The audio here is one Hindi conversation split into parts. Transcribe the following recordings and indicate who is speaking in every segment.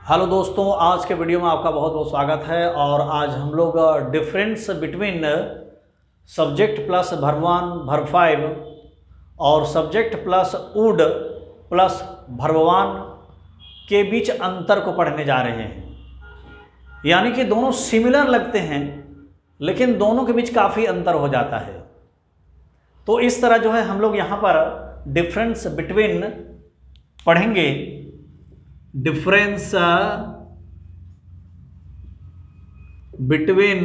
Speaker 1: हेलो दोस्तों, आज के वीडियो में आपका बहुत बहुत स्वागत है। और आज हम लोग difference between subject plus verb one verb 5 और subject plus would plus verb one के बीच अंतर को पढ़ने जा रहे हैं। यानी कि दोनों सिमिलर लगते हैं लेकिन दोनों के बीच काफ़ी अंतर हो जाता है। तो इस तरह जो है हम लोग यहाँ पर डिफरेंस बिटवीन पढ़ेंगे। Difference between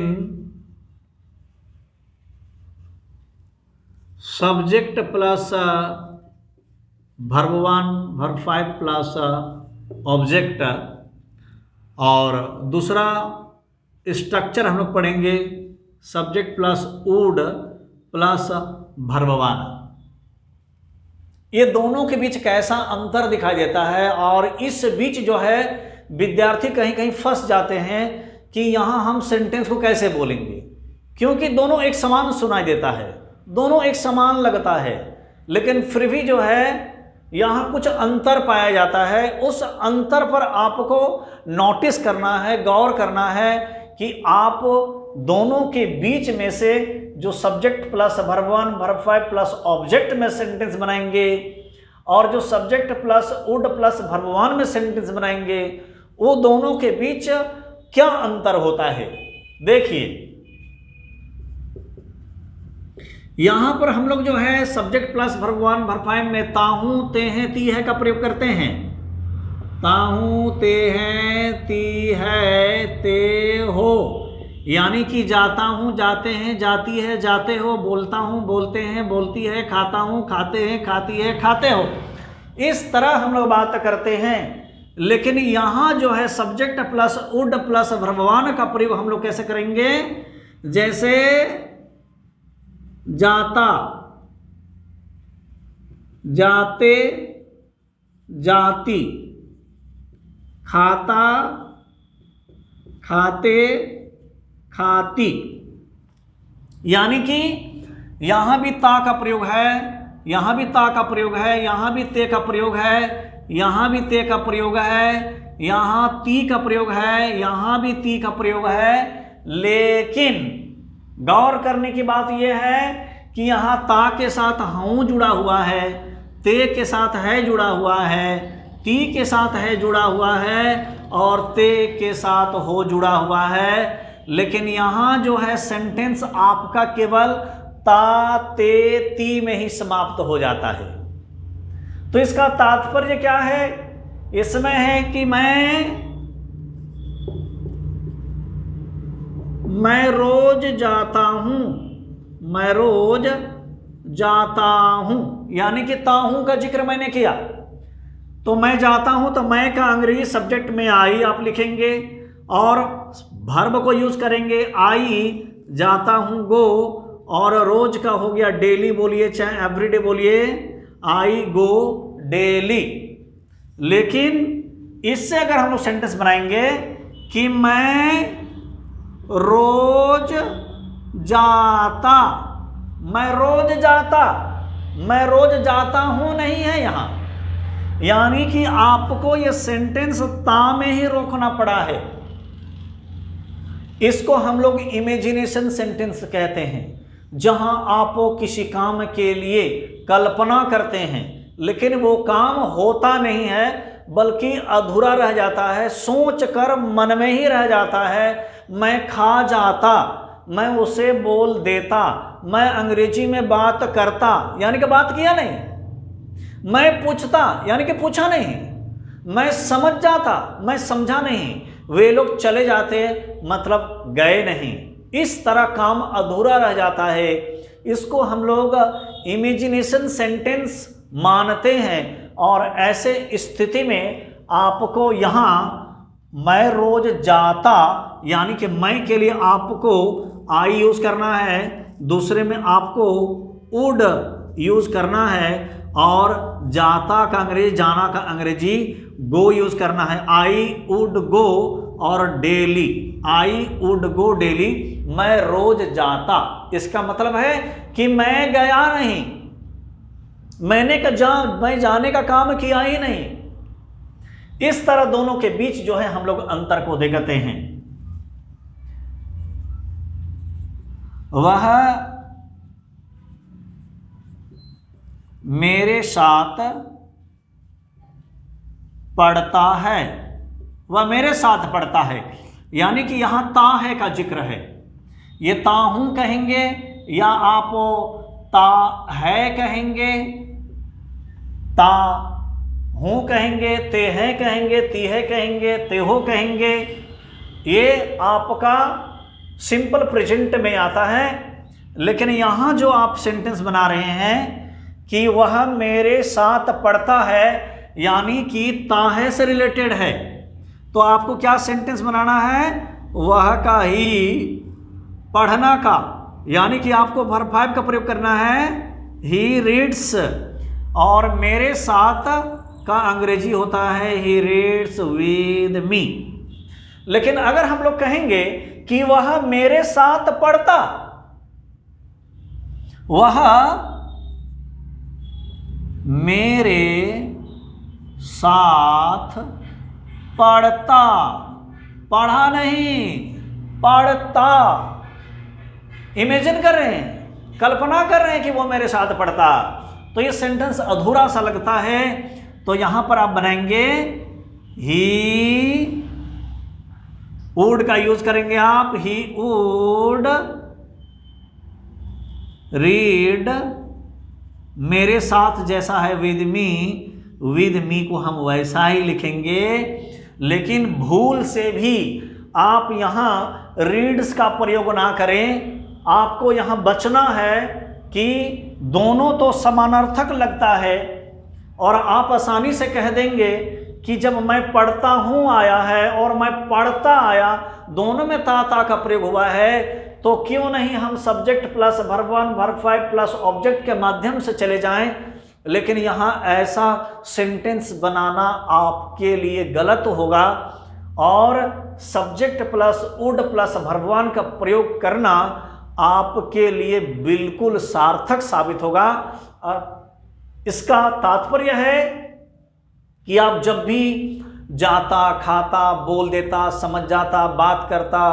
Speaker 1: subject plus verb 1 verb 5 plus object, और दूसरा स्ट्रक्चर हम लोग पढ़ेंगे subject plus would plus verb 1। ये दोनों के बीच कैसा अंतर दिखाई देता है, और इस बीच जो है विद्यार्थी कहीं कहीं फंस जाते हैं कि यहाँ हम सेंटेंस को कैसे बोलेंगे, क्योंकि दोनों एक समान सुनाई देता है, दोनों एक समान लगता है, लेकिन फिर भी जो है यहाँ कुछ अंतर पाया जाता है। उस अंतर पर आपको नोटिस करना है, गौर करना है कि आप दोनों के बीच में से जो subject plus verb 1 verb 5 plus object में सेंटेंस बनाएंगे और जो subject plus would plus verb 1 में सेंटेंस बनाएंगे, वो दोनों के बीच क्या अंतर होता है। देखिए यहां पर हम लोग जो है सब्जेक्ट प्लस भर्ब 1 भर्ब 5 में ताहू ते हैं ती है का प्रयोग करते हैं। ताहू ते हैं ती है ते हो, यानी कि जाता हूं जाते हैं जाती है जाते हो, बोलता हूं बोलते हैं बोलती है, खाता हूं खाते हैं खाती है खाते हो। इस तरह हम लोग बात करते हैं। लेकिन यहां जो है subject plus would plus verb 1 का प्रयोग हम लोग कैसे करेंगे, जैसे जाता जाते जाती, खाता खाते खाती। यानी कि यहां भी ता का प्रयोग है, यहां भी ता का प्रयोग है, यहां भी ते का प्रयोग है, यहां भी ते का प्रयोग है, यहां ती का प्रयोग है, यहां भी ती का प्रयोग है। लेकिन गौर करने की बात यह है कि यहां ता के साथ हूं जुड़ा हुआ है, ते के साथ है जुड़ा हुआ है, ती के साथ है जुड़ा हुआ है, और ते के साथ हो जुड़ा हुआ है। लेकिन यहां जो है सेंटेंस आपका केवल ता ते ती में ही समाप्त हो जाता है। तो इसका तात्पर्य क्या है, इसमें है कि मैं रोज जाता हूं, मैं रोज जाता हूं, यानी कि ताहू का जिक्र मैंने किया। तो मैं जाता हूं तो मैं का अंग्रेजी सब्जेक्ट में आई आप लिखेंगे, और भर्ब को यूज करेंगे आई, जाता हूं गो, और रोज का हो गया डेली बोलिए चाहे एवरीडे बोलिए, आई गो डेली। लेकिन इससे अगर हम लोग सेंटेंस बनाएंगे कि मैं रोज जाता, मैं रोज जाता, मैं रोज जाता हूं नहीं है यहां, यानी कि आपको यह सेंटेंस ता में ही रोकना पड़ा है। इसको हम लोग इमेजिनेशन सेंटेंस कहते हैं, जहां आप किसी काम के लिए कल्पना करते हैं लेकिन वो काम होता नहीं है बल्कि अधूरा रह जाता है, सोच कर मन में ही रह जाता है। मैं खा जाता, मैं उसे बोल देता, मैं अंग्रेजी में बात करता, यानी कि बात किया नहीं। मैं पूछता, यानी कि पूछा नहीं। मैं समझ जाता, मैं समझा नहीं। वे लोग चले जाते, मतलब गए नहीं। इस तरह काम अधूरा रह जाता है। इसको हम लोग इमेजिनेशन सेंटेंस मानते हैं। और ऐसे स्थिति में आपको यहाँ मैं रोज जाता, यानी कि मैं के लिए आपको आई यूज करना है, दूसरे में आपको वुड यूज करना है, और जाता का अंग्रेजी, जाना का अंग्रेजी गो यूज करना है। आई वुड गो और daily, I would go daily, मैं रोज जाता। इसका मतलब है कि मैं गया नहीं, मैं जाने का काम किया ही नहीं। इस तरह दोनों के बीच जो है हम लोग अंतर को देखते हैं। वह मेरे साथ पढ़ता है, वह मेरे साथ पढ़ता है, यानी कि यहां ता है का जिक्र है। ये ता हूं कहेंगे या आप ता है कहेंगे, ता हूं कहेंगे, ते है कहेंगे, ती है कहेंगे, ते हो कहेंगे, ये आपका सिंपल प्रेजेंट में आता है। लेकिन यहां जो आप सेंटेंस बना रहे हैं कि वह मेरे साथ पढ़ता है, यानी कि ता है से रिलेटेड है, तो आपको क्या सेंटेंस बनाना है, वह का ही पढ़ना का, यानी कि आपको वर्ब 5 का प्रयोग करना है, ही रीड्स, और मेरे साथ का अंग्रेजी होता है ही रीड्स विद मी। लेकिन अगर हम लोग कहेंगे कि वह मेरे साथ पढ़ता, वह मेरे साथ पढ़ता, पढ़ा नहीं, पढ़ता। इमेजिन कर रहे हैं, कल्पना कर रहे हैं कि वो मेरे साथ पढ़ता, तो ये सेंटेंस अधूरा सा लगता है। तो यहां पर आप बनाएंगे ही वुड का यूज करेंगे आप, ही वुड रीड, मेरे साथ जैसा है विद मी को हम वैसा ही लिखेंगे। लेकिन भूल से भी आप यहां रीड्स का प्रयोग ना करें, आपको यहां बचना है कि दोनों तो समानार्थक लगता है, और आप आसानी से कह देंगे कि जब मैं पढ़ता हूं आया है और मैं पढ़ता आया, दोनों में ता का प्रयोग हुआ है, तो क्यों नहीं हम subject plus verb 1 verb 5 plus object के माध्यम से चले जाएं। लेकिन यहां ऐसा सेंटेंस बनाना आपके लिए गलत होगा, और subject plus would plus verb 1 का प्रयोग करना आपके लिए बिल्कुल सार्थक साबित होगा। इसका तात्पर्य है कि आप जब भी जाता, खाता, बोल देता, समझ जाता, बात करता,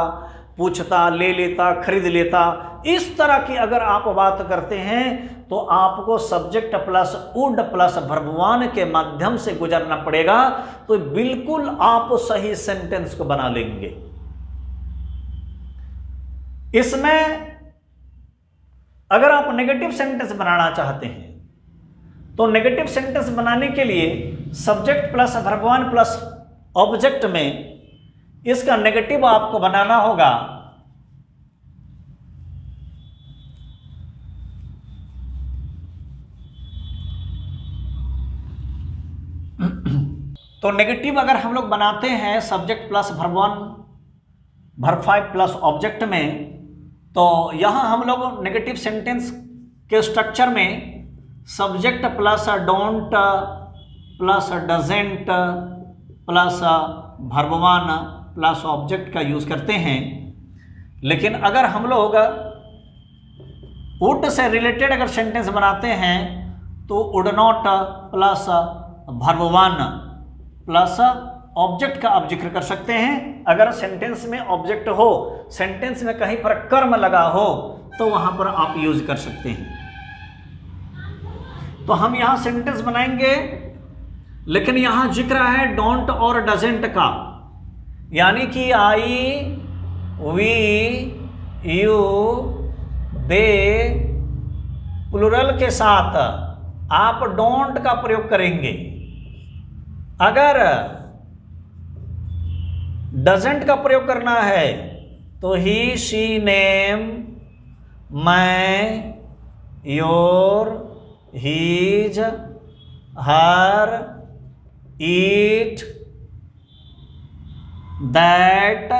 Speaker 1: पूछता, ले लेता, खरीद लेता, इस तरह की अगर आप बात करते हैं तो आपको subject plus would plus verb 1 के माध्यम से गुजरना पड़ेगा, तो बिल्कुल आप सही सेंटेंस को बना लेंगे। इसमें अगर आप नेगेटिव सेंटेंस बनाना चाहते हैं तो नेगेटिव सेंटेंस बनाने के लिए subject plus verb 1 plus object में इसका नेगेटिव आपको बनाना होगा तो नेगेटिव अगर हम लोग बनाते हैं subject plus verb 1 verb 5 plus object में, तो यहां हम लोग नेगेटिव सेंटेंस के स्ट्रक्चर में subject plus don't plus doesn't plus verb 1 plus object का यूज करते हैं। लेकिन अगर हम लोग वुड से रिलेटेड अगर सेंटेंस बनाते हैं तो would not plus verb 1 plus object का आप जिक्र कर सकते हैं। अगर सेंटेंस में ऑब्जेक्ट हो, सेंटेंस में कहीं पर कर्म लगा हो, तो वहां पर आप यूज कर सकते हैं। तो हम यहां सेंटेंस बनाएंगे, लेकिन यहां जिक्र है डोंट और डजेंट का, यानी कि आई, वी, यू, दे प्लुरल के साथ आप डोंट का प्रयोग करेंगे। अगर डजेंट का प्रयोग करना है तो ही, शी, नेम, मैं, your, his, her, it, that,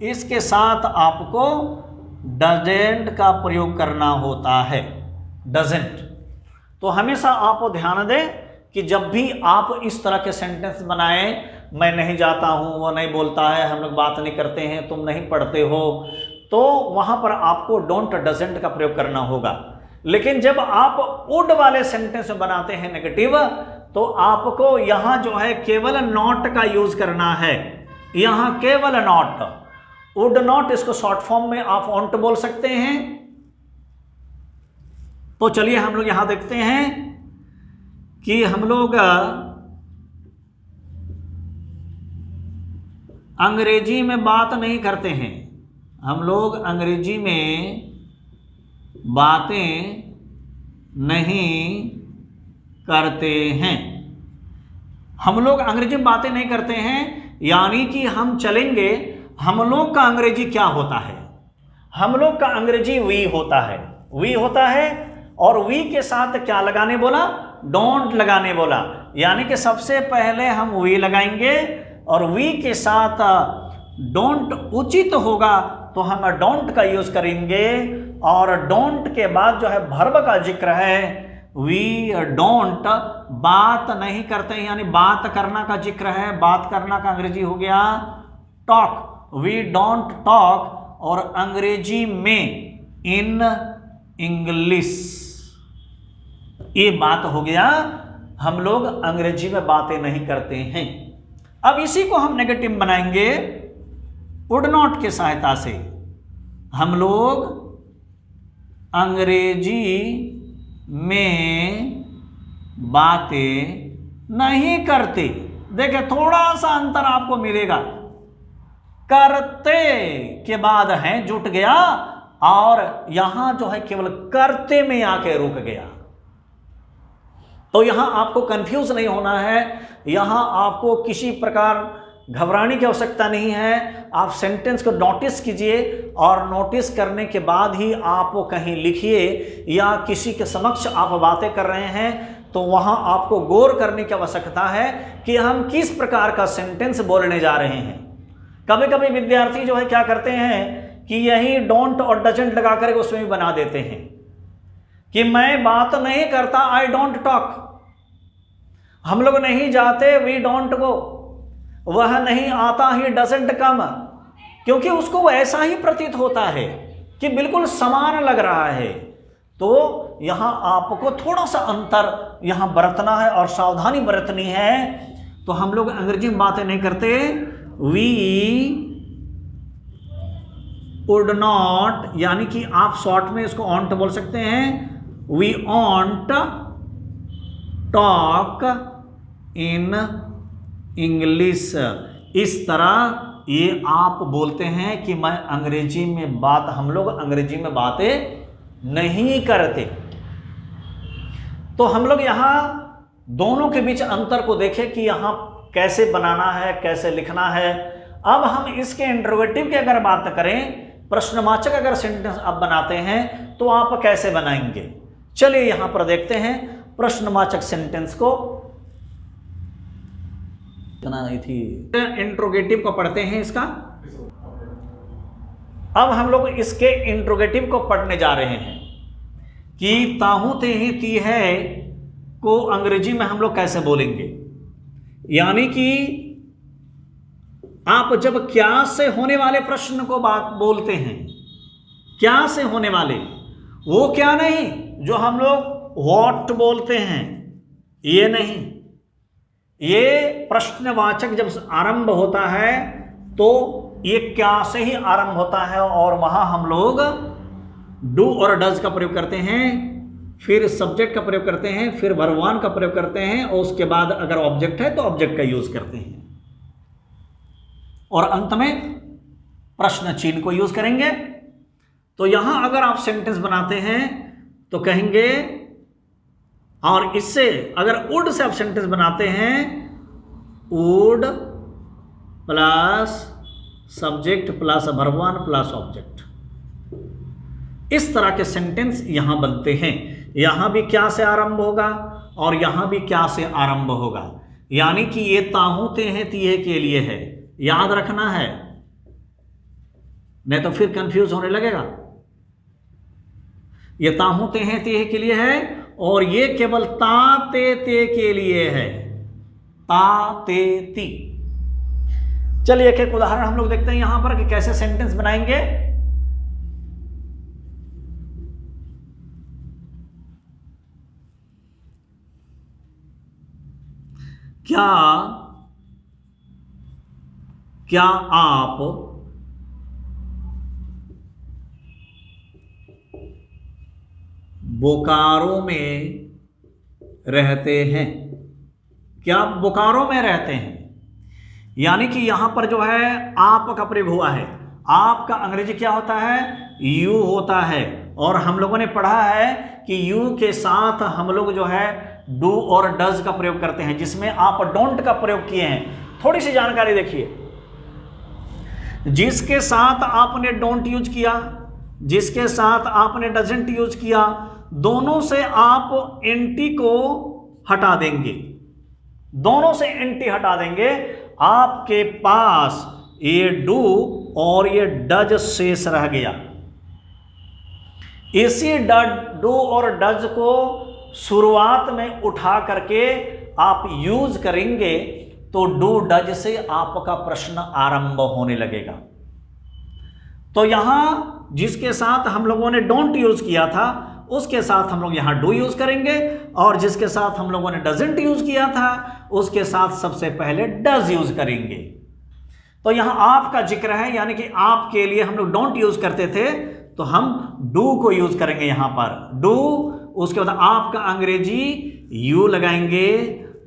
Speaker 1: इसके साथ आपको डजेंट का प्रयोग करना होता है। डजेंट। तो हमेशा आप ध्यान दें कि जब भी आप इस तरह के सेंटेंस बनाएं, मैं नहीं जाता हूं, वो नहीं बोलता है, हम लोग बात नहीं करते हैं, तुम नहीं पढ़ते हो, तो वहां पर आपको डोंट डजेंट का प्रयोग करना होगा। लेकिन जब आप वुड वाले सेंटेंस बनाते हैं नेगेटिव, तो आपको यहां जो है केवल नॉट का यूज करना है, यहां केवल नॉट, वुड नॉट इसको शॉर्ट फॉर्म में आप ऑन्ट बोल सकते हैं। तो चलिए हम लोग यहां देखते हैं कि हम लोग अंग्रेजी में बात नहीं करते हैं, हम लोग अंग्रेजी में बातें नहीं करते हैं, हम लोग अंग्रेजी में बातें नहीं करते हैं, यानी कि हम चलेंगे, हम लोग का अंग्रेजी क्या होता है, हम लोग का अंग्रेजी वी होता है, वी होता है, और वी के साथ क्या लगाने बोला, डोंट लगाने बोला, यानी कि सबसे पहले हम वी लगाएंगे और वी के साथ डोंट उचित होगा तो हम डोंट का यूज करेंगे, और डोंट के बाद जो है वर्ब का जिक्र है, वी डोंट, बात नहीं करते हैं, यानी बात करना का जिक्र है, बात करना का अंग्रेजी हो गया टॉक, वी डोंट टॉक, और अंग्रेजी में इन इंग्लिश, ये बात हो गया, हम लोग अंग्रेजी में बातें नहीं करते हैं। अब इसी को हम नेगेटिव बनाएंगे वुड नॉट की सहायता से, हम लोग अंग्रेजी में बातें नहीं करते। देखिए थोड़ा सा अंतर आपको मिलेगा, करते के बाद है जुट गया, और यहां जो है केवल करते में आके रुक गया। तो यहां आपको कंफ्यूज नहीं होना है, यहां आपको किसी प्रकार घबराने की आवश्यकता नहीं है। आप सेंटेंस को नोटिस कीजिए, और नोटिस करने के बाद ही आप कहीं लिखिए, या किसी के समक्ष आप बातें कर रहे हैं तो वहां आपको गौर करने की आवश्यकता है कि हम किस प्रकार का सेंटेंस बोलने जा रहे हैं। कभी कभी विद्यार्थी जो है क्या करते हैं कि यही डोंट और डजंट लगा करके उसमें भी बना देते हैं कि मैं बात नहीं करता, आई डोंट टॉक, हम लोग नहीं जाते, वी डोंट गो, वह नहीं आता, ही डजंट कम, क्योंकि उसको ऐसा ही प्रतीत होता है कि बिल्कुल समान लग रहा है। तो यहां आपको थोड़ा सा अंतर यहां बरतना है और सावधानी बरतनी है। तो हम लोग अंग्रेजी में बातें नहीं करते, वी वुड नॉट, यानी कि आप शॉर्ट में इसको ऑन्ट बोल सकते हैं, we won't talk in English. इस तरह ये आप बोलते हैं कि मैं अंग्रेजी में बात, हम लोग अंग्रेजी में बातें नहीं करते। तो हम लोग यहां दोनों के बीच अंतर को देखें कि यहां कैसे बनाना है, कैसे लिखना है। अब हम इसके इंट्रोगेटिव की अगर बात करें, प्रश्नवाचक अगर सेंटेंस आप बनाते हैं तो आप कैसे बनाएंगे, चलिए यहां पर देखते हैं प्रश्नवाचक सेंटेंस को। थी इंट्रोगेटिव को पढ़ते हैं इसका। अब हम लोग इसके इंट्रोगेटिव को पढ़ने जा रहे हैं कि ताहू ते ही ती है को अंग्रेजी में हम लोग कैसे बोलेंगे। यानी कि आप जब क्या से होने वाले प्रश्न को बात बोलते हैं, क्या से होने वाले, वो क्या नहीं जो हम लोग व्हाट बोलते हैं, ये नहीं। ये प्रश्नवाचक जब आरंभ होता है तो ये क्या से ही आरंभ होता है, और वहां हम लोग डू और डज का प्रयोग करते हैं, फिर सब्जेक्ट का प्रयोग करते हैं, फिर वर्ब वन का प्रयोग करते हैं, और उसके बाद अगर ऑब्जेक्ट है तो ऑब्जेक्ट का यूज करते हैं, और अंत में प्रश्न चिन्ह को यूज करेंगे। तो यहां अगर आप सेंटेंस बनाते हैं तो कहेंगे, और इससे अगर वुड से आप सेंटेंस बनाते हैं, would plus subject plus verb one plus object, इस तरह के सेंटेंस यहां बनते हैं। यहां भी क्या से आरंभ होगा और यहां भी क्या से आरंभ होगा, यानी कि ये ताहू ते हैं तीहे के लिए है, याद रखना है, नहीं तो फिर कंफ्यूज होने लगेगा। ये ताहू ते हैं तीहे के लिए है, और ये केवल ता ते ते के लिए है, ता ते ती। चलिए एक एक उदाहरण हम लोग देखते हैं यहां पर कि कैसे सेंटेंस बनाएंगे। क्या क्या आप बोकारो में रहते हैं? क्या आप बोकारो में रहते हैं? यानी कि यहां पर जो है आप का प्रयोग हुआ है। आप का अंग्रेजी क्या होता है? यू होता है। और हम लोगों ने पढ़ा है कि यू के साथ हम लोग जो है डू और डज का प्रयोग करते हैं, जिसमें आप डोंट का प्रयोग किए हैं। थोड़ी सी जानकारी देखिए, जिसके साथ आपने डोंट यूज किया, जिसके साथ आपने डजंट यूज किया, दोनों से आप एंटी को हटा देंगे, दोनों से एंटी हटा देंगे। आपके पास ये डू और ये डज शेष रह गया। इसी डू और डज को शुरुआत में उठा करके आप यूज करेंगे तो डू डज से आपका प्रश्न आरंभ होने लगेगा। तो यहां जिसके साथ हम लोगों ने डोंट यूज किया था उसके साथ हम लोग यहां डू यूज करेंगे, और जिसके साथ हम लोगों ने डजंट यूज किया था उसके साथ सबसे पहले डज यूज करेंगे। तो यहां आप का जिक्र है, यानी कि आप के लिए हम लोग डोंट यूज करते थे तो हम डू को यूज करेंगे यहां पर डू। उसके बाद आप का अंग्रेजी यू लगाएंगे,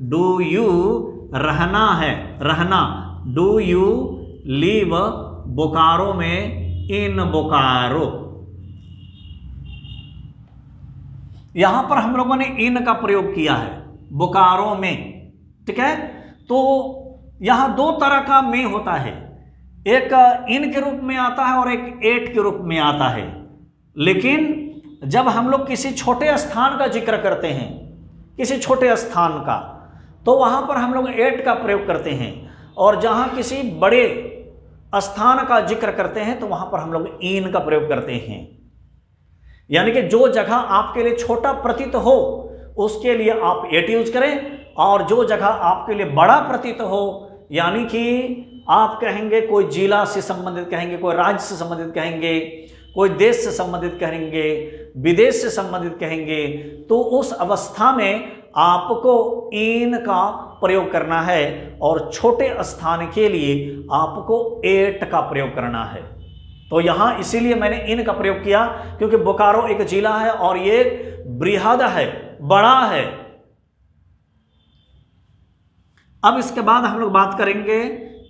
Speaker 1: डू यू रहना है, रहना, डू यू लीव बोकारो में, इन बोकारो। यहां पर हम लोगों ने इन का प्रयोग किया है बोकारो में, ठीक है। तो यहां दो तरह का में होता है, एक इन के रूप में आता है और एक एट के रूप में आता है। लेकिन जब हम लोग किसी छोटे स्थान का जिक्र करते हैं, किसी छोटे स्थान का, तो वहां पर हम लोग एट का प्रयोग करते हैं, और जहां किसी बड़े स्थान का जिक्र करते हैं तो वहां पर हम लोग इन का प्रयोग करते हैं। यानी कि जो जगह आपके लिए छोटा प्रतीत हो उसके लिए आप एट यूज करें, और जो जगह आपके लिए बड़ा प्रतीत हो, यानी कि आप कहेंगे कोई जिला से संबंधित कहेंगे, कोई राज्य से संबंधित कहेंगे, कोई देश से संबंधित कहेंगे, विदेश से संबंधित कहेंगे, तो उस अवस्था में आपको इन का प्रयोग करना है, और छोटे स्थान के लिए आपको एट का प्रयोग करना है। तो यहां इसीलिए मैंने इन का प्रयोग किया क्योंकि बोकारो एक जिला है और ये बृहद है, बड़ा है। अब इसके बाद हम लोग बात करेंगे,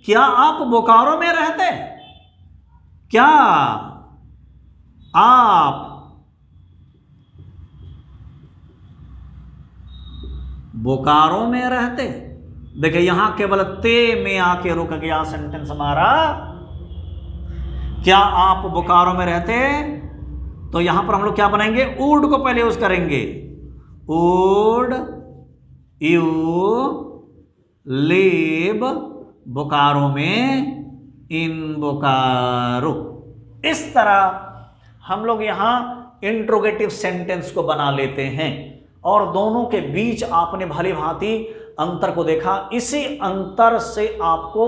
Speaker 1: क्या आप बोकारो में रहते हैं? क्या आप बोकारो में रहते? देखिए यहां केवल ते में आके रुक गया सेंटेंस हमारा। क्या आप बोकारो में रहते? तो यहां पर हम लोग क्या बनाएंगे, वुड को पहले यूज करेंगे, वुड यू लिव बोकारो में, इन बोकारो। इस तरह हम लोग यहां इंट्रोगेटिव सेंटेंस को बना लेते हैं, और दोनों के बीच आपने भली भांति अंतर को देखा। इसी अंतर से आपको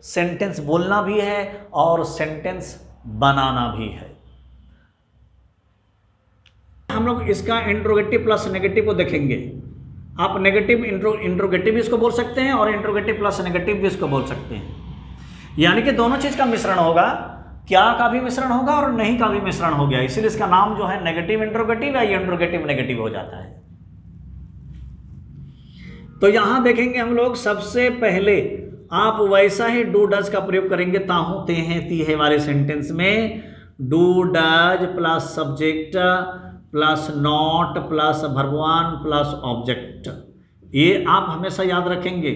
Speaker 1: सेंटेंस बोलना भी है और सेंटेंस बनाना भी है। हम लोग इसका इंट्रोगेटिव प्लस नेगेटिव को देखेंगे। आप नेगेटिव इंट्रोगेटिव इसको बोल सकते हैं और इंट्रोगेटिव प्लस नेगेटिव भी इसको बोल सकते हैं। यानी कि दोनों चीज का मिश्रण होगा, क्या का भी मिश्रण होगा और नहीं का भी मिश्रण हो गया, इसीलिए इसका नाम जो है नेगेटिव इंट्रोगेटिव या इंट्रोगेटिव नेगेटिव हो जाता है। तो यहां देखेंगे हम लोग, सबसे पहले आप वैसा ही डू डज का प्रयोग करेंगे ताहू ते हैं ती है वाले सेंटेंस में। Do does plus subject plus not plus verb one plus object, ये आप हमेशा याद रखेंगे।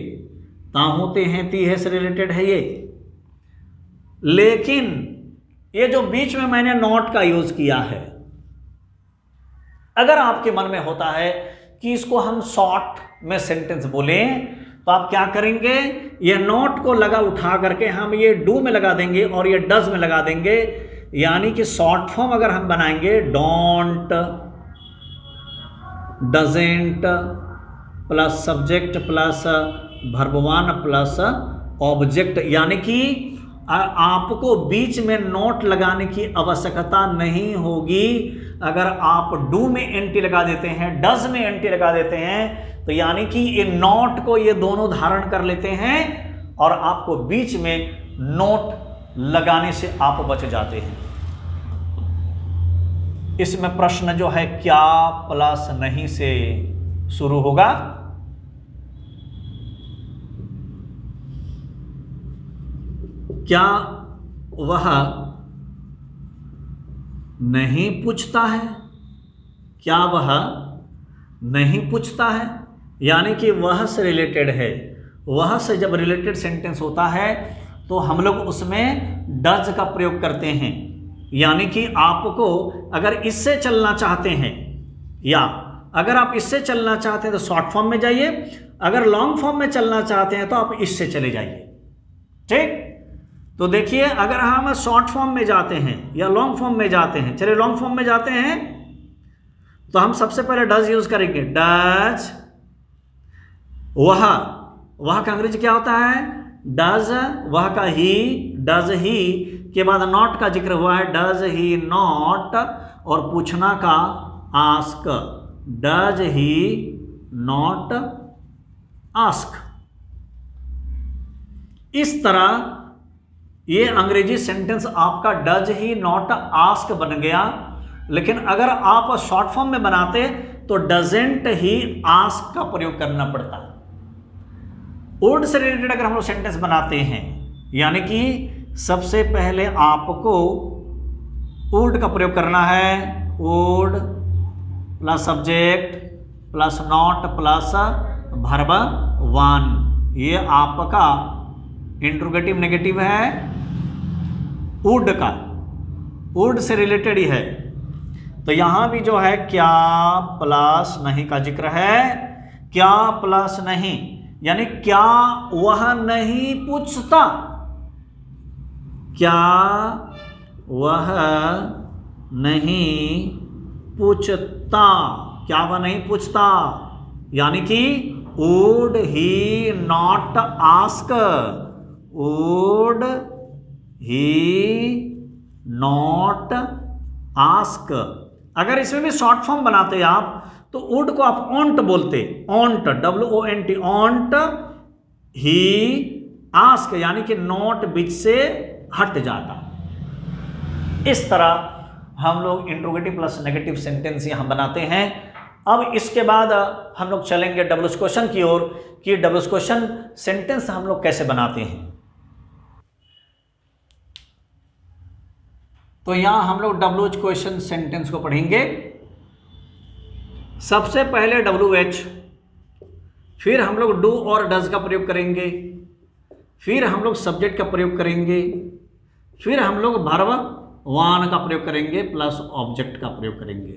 Speaker 1: ताहू ते हैं ती है से रिलेटेड है ये। लेकिन ये जो बीच में मैंने नॉट का यूज किया है, अगर आपके मन में होता है कि इसको हम शॉर्ट में सेंटेंस बोलें, तो आप क्या करेंगे, ये नॉट को लगा उठा करके हम ये डू में लगा देंगे और ये डज में लगा देंगे। यानी कि शॉर्ट फॉर्म अगर हम बनाएंगे, don't, doesn't plus subject plus verb one plus object, यानी कि आपको बीच में नॉट लगाने की आवश्यकता नहीं होगी। अगर आप डू में एनटी लगा देते हैं, डज में एनटी लगा देते हैं, तो यानी कि ये नॉट को ये दोनों धारण कर लेते हैं और आपको बीच में नोट लगाने से आप बच जाते हैं। इसमें प्रश्न जो है क्या प्लस नहीं से शुरू होगा। क्या वह नहीं पूछता है? क्या वह नहीं पूछता है यानी कि वह से रिलेटेड है। वह से जब रिलेटेड सेंटेंस होता है तो हम लोग उसमें डज का प्रयोग करते हैं। यानी कि आपको अगर इससे चलना चाहते हैं या अगर आप इससे चलना चाहते हैं तो शॉर्ट फॉर्म में जाइए, अगर लॉन्ग फॉर्म में चलना चाहते हैं तो आप इससे चले जाइए। ठीक, तो देखिए अगर हम शॉर्ट फॉर्म में जाते हैं या लॉन्ग फॉर्म में जाते हैं, चलिए लॉन्ग फॉर्म में जाते हैं तो हम सबसे पहले डज यूज करेंगे। डज, वह का अंग्रेजी क्या होता है? डज। वह का ही, डज ही के बाद नॉट का जिक्र हुआ है, डज ही नॉट, और पूछना का ask, does he not ask. इस तरह ये अंग्रेजी सेंटेंस आपका डज ही नॉट आस्क बन गया। लेकिन अगर आप शॉर्ट फॉर्म में बनाते तो डजेंट ही आस्क का प्रयोग करना पड़ता। वुड से रिलेटेड अगर हम लोग सेंटेंस बनाते हैं यानी कि सबसे पहले आपको वुड का प्रयोग करना है। Would plus subject plus not plus verb one, ये आपका इंट्रोगेटिव नेगेटिव है वुड का, वुड से रिलेटेड ही है। तो यहां भी जो है क्या प्लस नहीं का जिक्र है। क्या प्लस नहीं यानी क्या वह नहीं पूछता, क्या वह नहीं पूछता, क्या वह नहीं पूछता यानी कि would he not ask, would he not ask. अगर इसमें भी शॉर्ट फॉर्म बनाते आप तो वुड को आप ऑन्ट बोलते, ऑन्ट, WONT, ऑन्ट ही आस्क यानी कि नॉट बीच से हट जाता। इस तरह हम लोग इंट्रोगेटिव प्लस नेगेटिव सेंटेंस यहां बनाते हैं। अब इसके बाद हम लोग चलेंगे डबल क्वेश्चन की ओर कि डबल क्वेश्चन सेंटेंस हम लोग कैसे बनाते हैं। तो यहां हम लोग डब्ल्यू क्वेश्चन सेंटेंस को पढ़ेंगे। सबसे पहले WH, फिर हम लोग डू और डज का प्रयोग करेंगे, फिर हम लोग सब्जेक्ट का प्रयोग करेंगे, फिर हम लोग वर्ब वन का प्रयोग करेंगे प्लस ऑब्जेक्ट का प्रयोग करेंगे।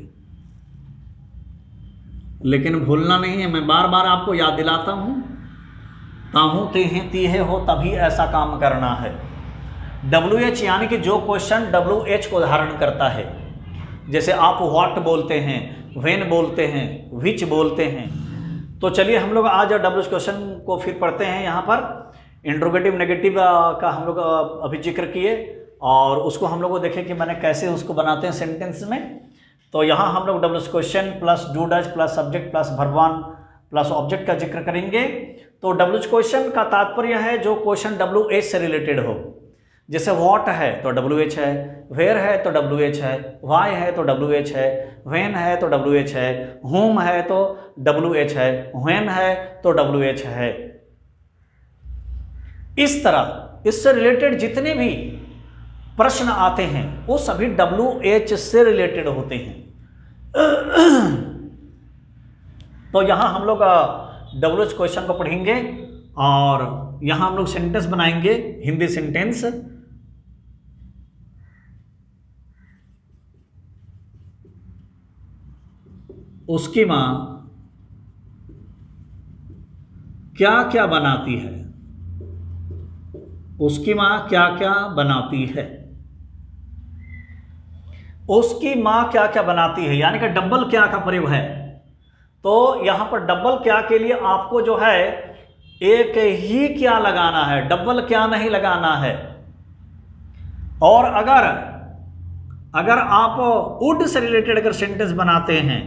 Speaker 1: लेकिन भूलना नहीं है, मैं बार बार आपको याद दिलाता हूं, ताहू तेहे तीहे हो तभी ऐसा काम करना है। WH यानी कि जो क्वेश्चन WH को धारण करता है, जैसे आप व्हाट बोलते हैं, व्हेन बोलते हैं, विच बोलते हैं। तो चलिए हम लोग आज डब्ल्यू क्वेश्चन को फिर पढ़ते हैं। यहाँ पर इंट्रोगेटिव नेगेटिव का हम लोग अभी जिक्र किए और उसको हम लोग देखें कि मैंने कैसे उसको बनाते हैं सेंटेंस में। तो यहाँ हम लोग W question plus do does plus subject plus verb one plus object का जिक्र करेंगे। तो डब्ल्यू क्वेश्चन का तात्पर्य है जो क्वेश्चन WH से रिलेटेड हो। जैसे व्हाट है तो WH है, वेयर है तो WH है, वाई है तो WH है, व्हेन है तो WH है, whom है तो WH है, व्हेन है तो WH है। इस तरह इससे रिलेटेड जितने भी प्रश्न आते हैं वो सभी WH से रिलेटेड होते हैं। तो यहां हम लोग WH क्वेश्चन को पढ़ेंगे और यहां हम लोग सेंटेंस बनाएंगे, हिंदी सेंटेंस। उसकी मां क्या क्या बनाती है, उसकी मां क्या क्या बनाती है, उसकी मां क्या क्या बनाती है यानी कि डबल क्या का प्रयोग है। तो यहां पर डबल क्या के लिए आपको जो है एक ही क्या लगाना है, डबल क्या नहीं लगाना है। और अगर आप वुड से रिलेटेड अगर सेंटेंस बनाते हैं,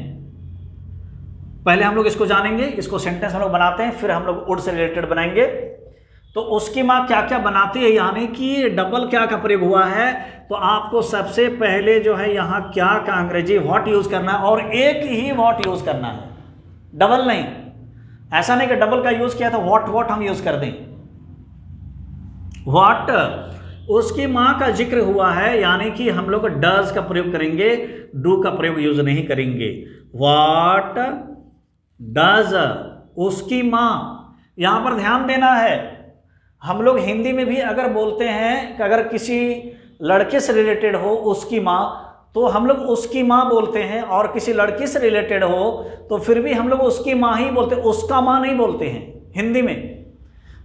Speaker 1: पहले हम लोग इसको जानेंगे, इसको सेंटेंस हम लोग बनाते हैं, फिर हम लोग वुड से रिलेटेड बनाएंगे। तो उसकी माँ क्या क्या बनाती है, यानी कि डबल क्या का प्रयोग हुआ है, तो आपको सबसे पहले जो है यहाँ क्या का अंग्रेजी व्हाट यूज करना है, और एक ही व्हाट यूज करना है, डबल नहीं। ऐसा नहीं कि डबल का यूज किया तो व्हाट हम यूज कर दें। व्हाट उसकी माँ का जिक्र हुआ है, यानी कि हम लोग डज का प्रयोग करेंगे, डू का प्रयोग यूज नहीं करेंगे। व्हाट डज उसकी माँ, यहां पर ध्यान देना है, हम लोग हिंदी में भी अगर बोलते हैं कि अगर किसी लड़के से रिलेटेड हो उसकी माँ, तो हम लोग उसकी माँ बोलते हैं, और किसी लड़की से रिलेटेड हो तो फिर भी हम लोग उसकी माँ ही बोलते हैं, उसका माँ नहीं बोलते हैं हिंदी में।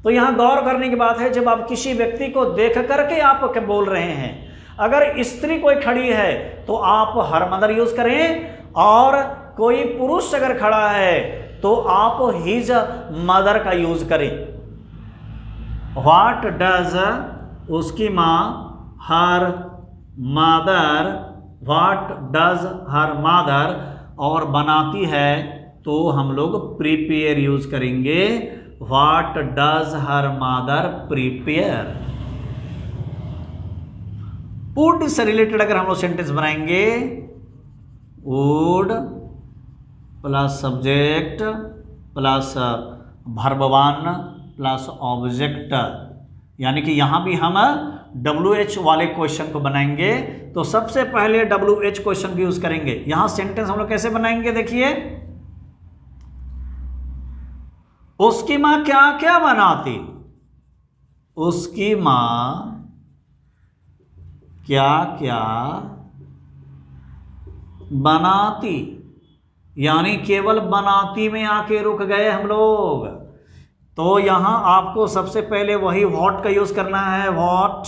Speaker 1: तो यहाँ गौर करने की बात है, जब आप किसी व्यक्ति को देख करके आप क्या बोल रहे हैं, अगर स्त्री कोई खड़ी है तो आप हर मदर यूज करें, और कोई पुरुष अगर खड़ा है तो आप हिज मदर का यूज करें। व्हाट डज उसकी माँ, her mother, what does her mother, और बनाती है तो हम लोग प्रिपेयर यूज करेंगे। What does her mother prepare. Would say related अगर हम लोग सेंटेंस बनाएंगे, would plus subject plus verb one plus object, यानी कि यहां भी हम WH वाले क्वेश्चन को बनाएंगे। तो सबसे पहले WH क्वेश्चन भी यूज करेंगे। यहां सेंटेंस हम लोग कैसे बनाएंगे, देखिए, उसकी मां क्या क्या बनाती, उसकी मां क्या क्या बनाती, यानी केवल बनाती में आके रुक गए हम लोग। तो यहां आपको सबसे पहले वही व्हाट का यूज करना है। व्हाट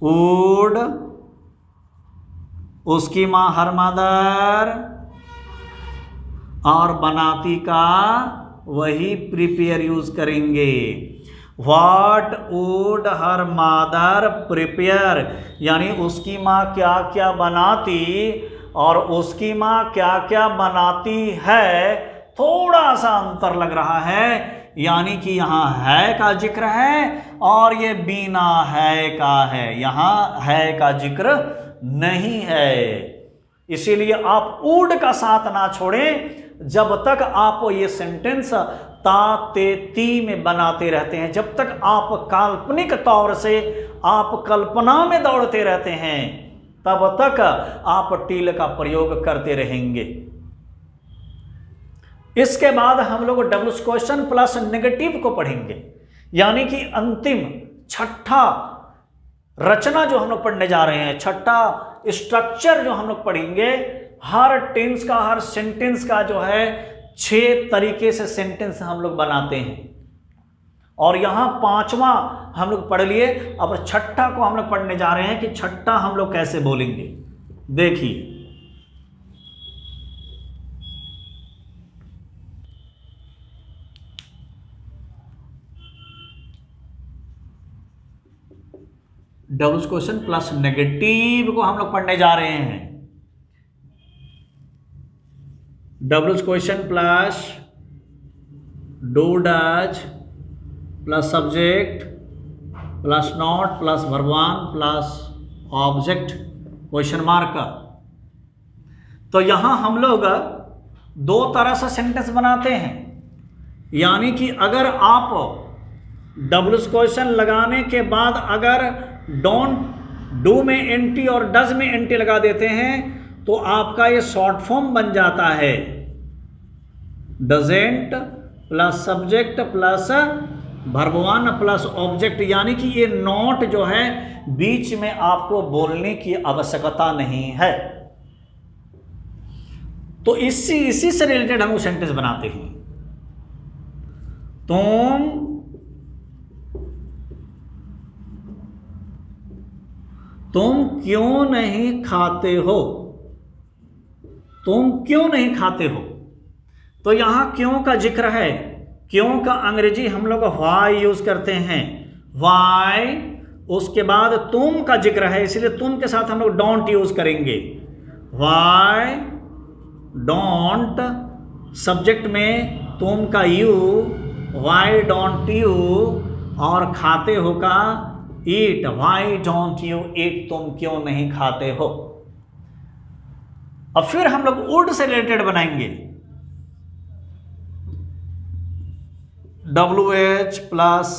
Speaker 1: वुड उसकी मां हर मदर, और बनाती का वही प्रिपेयर यूज करेंगे। What would her mother prepare, यानी उसकी मां क्या क्या बनाती और उसकी मां क्या क्या बनाती है, थोड़ा सा अंतर लग रहा है, यानी कि यहां है का जिक्र है और ये बिना है का है, यहां है का जिक्र नहीं है। इसीलिए आप वुड का साथ ना छोड़ें जब तक आप ये सेंटेंस ता ते ती में बनाते रहते हैं, जब तक आप काल्पनिक तौर से आप कल्पना में दौड़ते रहते हैं, तब तक आप टिल का प्रयोग करते रहेंगे। इसके बाद हम लोग डब्ल्यूएच क्वेश्चन प्लस नेगेटिव को पढ़ेंगे, यानी कि अंतिम छठा रचना जो हम लोग पढ़ने जा रहे हैं, छठा स्ट्रक्चर जो हम लोग पढ़ेंगे। हर टेंस का, हर सेंटेंस का जो है 6 तरीके से सेंटेंस हम लोग बनाते हैं, और यहां 5वां हम लोग पढ़ लिए। अब छठा को हम लोग पढ़ने जा रहे हैं कि छठा हम लोग कैसे बोलेंगे। देखिए, डब्ल्यूएच क्वेश्चन प्लस नेगेटिव को हम लोग पढ़ने जा रहे हैं। WH question plus do does plus subject plus not plus verb one plus object question mark. तो यहां हम लोग 2 तरह से सेंटेंस बनाते हैं, यानी कि अगर आप डब्ल्यूएच क्वेश्चन लगाने के बाद अगर डोंट डू में एनटी और डज में एनटी लगा देते हैं तो आपका ये शॉर्ट फॉर्म बन जाता है, doesn't plus subject plus verb one plus object, यानी कि ये नॉट जो है बीच में आपको बोलने की आवश्यकता नहीं है। तो इसी से रिलेटेड हम सेंटेंस बनाते हैं। तुम क्यों नहीं खाते हो, तुम क्यों नहीं खाते हो। तो यहां क्यों का जिक्र है, क्यों का अंग्रेजी हम लोग व्हाई यूज करते हैं। व्हाई उसके बाद तुम का जिक्र है, इसलिए तुम के साथ हम लोग डोंट यूज करेंगे। वाई डोंट, सब्जेक्ट में तुम का यू, वाई डोंट यू, और खाते हो का ईट, वाई डोंट यू ईट, तुम क्यों नहीं खाते हो। अब फिर हम लोग वुड से रिलेटेड बनाएंगे। WH plus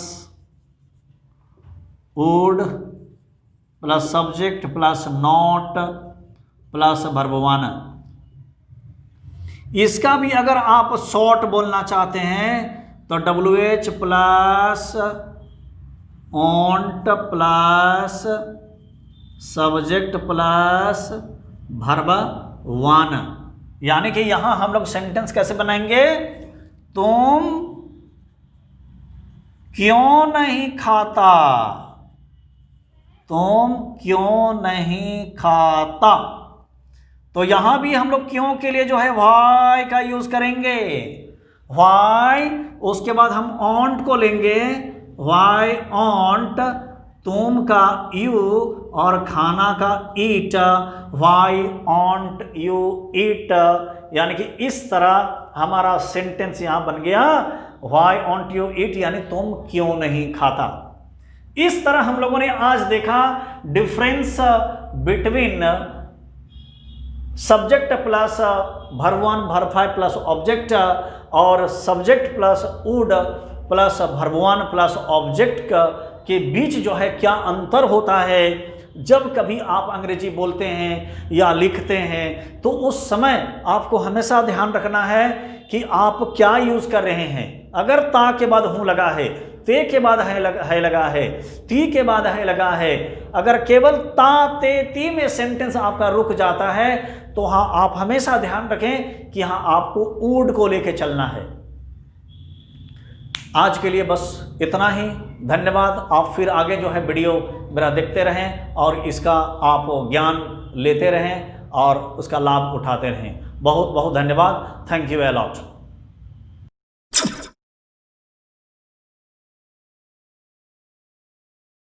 Speaker 1: would plus subject plus not plus verb one. इसका भी अगर आप शॉर्ट बोलना चाहते हैं तो WH plus ऑन्ट plus subject plus verb one. यानी कि यहां हम लोग सेंटेंस कैसे बनाएंगे, तुम क्यों नहीं खाता, तुम क्यों नहीं खाता। तो यहां भी हम लोग क्यों के लिए जो है वाई का यूज करेंगे, वाई, उसके बाद हम ऑन्ट को लेंगे, वाई ऑन्ट, तुम का यू और खाना का ईट, वाई ऑन्ट यू ईट। यानी कि इस तरह हमारा सेंटेंस यहां बन गया, वाई ऑन्ट यू ईट, यानी तुम क्यों नहीं खाता। इस तरह हम लोगों ने आज देखा difference between subject plus verb one verb five plus object और subject plus would plus verb one plus object के बीच जो है क्या अंतर होता है। जब कभी आप अंग्रेजी बोलते हैं या लिखते हैं तो उस समय आपको हमेशा ध्यान रखना है कि आप क्या यूज कर रहे हैं। अगर ता के बाद हूं लगा है, ते के बाद है लगा है, ती के बाद है लगा है, अगर केवल ता ते ती में सेंटेंस आपका रुक जाता है तो हाँ आप हमेशा ध्यान रखें कि हाँ आपको वुड को लेके चलना है। आज के लिए बस इतना ही, धन्यवाद। आप फिर आगे जो है वीडियो मेरा देखते रहें और इसका आप ज्ञान लेते रहें और उसका लाभ उठाते रहें। बहुत बहुत धन्यवाद। Thank U a lot.